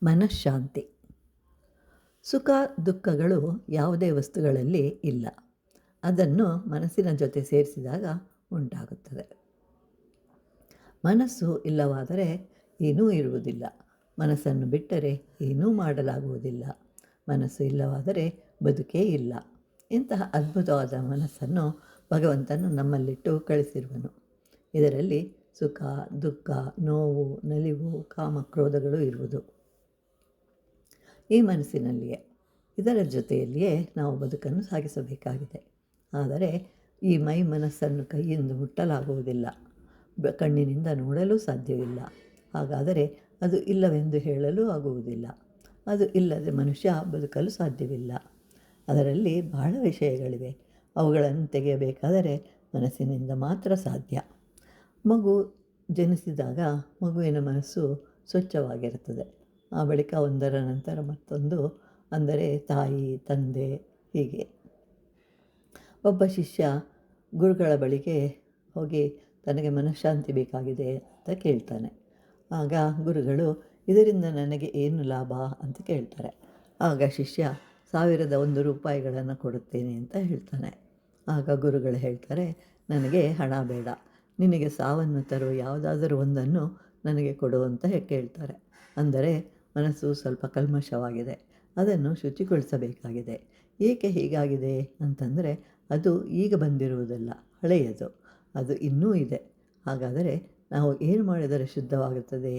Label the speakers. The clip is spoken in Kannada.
Speaker 1: ಮನಃಶಾಂತಿ. ಸುಖ ದುಃಖಗಳು ಯಾವುದೇ ವಸ್ತುಗಳಲ್ಲಿ ಇಲ್ಲ. ಅದನ್ನು ಮನಸ್ಸಿನ ಜೊತೆ ಸೇರಿಸಿದಾಗ ಉಂಟಾಗುತ್ತದೆ. ಮನಸ್ಸು ಇಲ್ಲವಾದರೆ ಏನೂ ಇರುವುದಿಲ್ಲ. ಮನಸ್ಸನ್ನು ಬಿಟ್ಟರೆ ಏನೂ ಮಾಡಲಾಗುವುದಿಲ್ಲ. ಮನಸ್ಸು ಇಲ್ಲವಾದರೆ ಬದುಕೇ ಇಲ್ಲ. ಇಂತಹ ಅದ್ಭುತವಾದ ಮನಸ್ಸನ್ನು ಭಗವಂತನು ನಮ್ಮಲ್ಲಿಟ್ಟು ಕಳಿಸಿರುವನು. ಇದರಲ್ಲಿ ಸುಖ ದುಃಖ ನೋವು ನಲಿವು ಕಾಮ ಕ್ರೋಧಗಳು ಇರುವುದು ಈ ಮನಸ್ಸಿನಲ್ಲಿಯೇ. ಇದರ ಜೊತೆಯಲ್ಲಿಯೇ ನಾವು ಬದುಕನ್ನು ಸಾಗಿಸಬೇಕಾಗಿದೆ. ಆದರೆ ಈ ಮೈ ಮನಸ್ಸನ್ನು ಕೈಯಿಂದ ಮುಟ್ಟಲಾಗುವುದಿಲ್ಲ, ಕಣ್ಣಿನಿಂದ ನೋಡಲು ಸಾಧ್ಯವಿಲ್ಲ. ಹಾಗಾದರೆ ಅದು ಇಲ್ಲವೆಂದು ಹೇಳಲು ಆಗುವುದಿಲ್ಲ. ಅದು ಇಲ್ಲದೆ ಮನುಷ್ಯ ಬದುಕಲು ಸಾಧ್ಯವಿಲ್ಲ. ಅದರಲ್ಲಿ ಬಹಳ ವಿಷಯಗಳಿವೆ. ಅವುಗಳನ್ನು ತೆಗೆಯಬೇಕಾದರೆ ಮನಸ್ಸಿನಿಂದ ಮಾತ್ರ ಸಾಧ್ಯ. ಮಗು ಜನಿಸಿದಾಗ ಮಗುವಿನ ಮನಸ್ಸು ಸ್ವಚ್ಛವಾಗಿರುತ್ತದೆ. ಆ ಬಳಿಕ ಒಂದರ ನಂತರ ಮತ್ತೊಂದು, ಅಂದರೆ ತಾಯಿ ತಂದೆ ಹೀಗೆ. ಒಬ್ಬ ಶಿಷ್ಯ ಗುರುಗಳ ಬಳಿಗೆ ಹೋಗಿ ತನಗೆ ಮನಃಶಾಂತಿ ಬೇಕಾಗಿದೆ ಅಂತ ಕೇಳ್ತಾನೆ. ಆಗ ಗುರುಗಳು ಇದರಿಂದ ನನಗೆ ಏನು ಲಾಭ ಅಂತ ಕೇಳ್ತಾರೆ. ಆಗ ಶಿಷ್ಯ 1001 ರೂಪಾಯಿಗಳನ್ನು ಕೊಡುತ್ತೇನೆ ಅಂತ ಹೇಳ್ತಾನೆ. ಆಗ ಗುರುಗಳು ಹೇಳ್ತಾರೆ, ನನಗೆ ಹಣ ಬೇಡ, ನಿನಗೆ ಸಾವನ್ನು ತರುವ ಯಾವುದಾದರೂ ಒಂದನ್ನು ನನಗೆ ಕೊಡು ಅಂತ ಕೇಳ್ತಾರೆ. ಅಂದರೆ ಮನಸ್ಸು ಸ್ವಲ್ಪ ಕಲ್ಮಶವಾಗಿದೆ, ಅದನ್ನು ಶುಚಿಗೊಳಿಸಬೇಕಾಗಿದೆ. ಏಕೆ ಹೀಗಾಗಿದೆ ಅಂತಂದರೆ ಅದು ಈಗ ಬಂದಿರುವುದಲ್ಲ, ಹಳೆಯದು, ಅದು ಇನ್ನೂ ಇದೆ. ಹಾಗಾದರೆ ನಾವು ಏನು ಮಾಡಿದರೆ ಶುದ್ಧವಾಗುತ್ತದೆ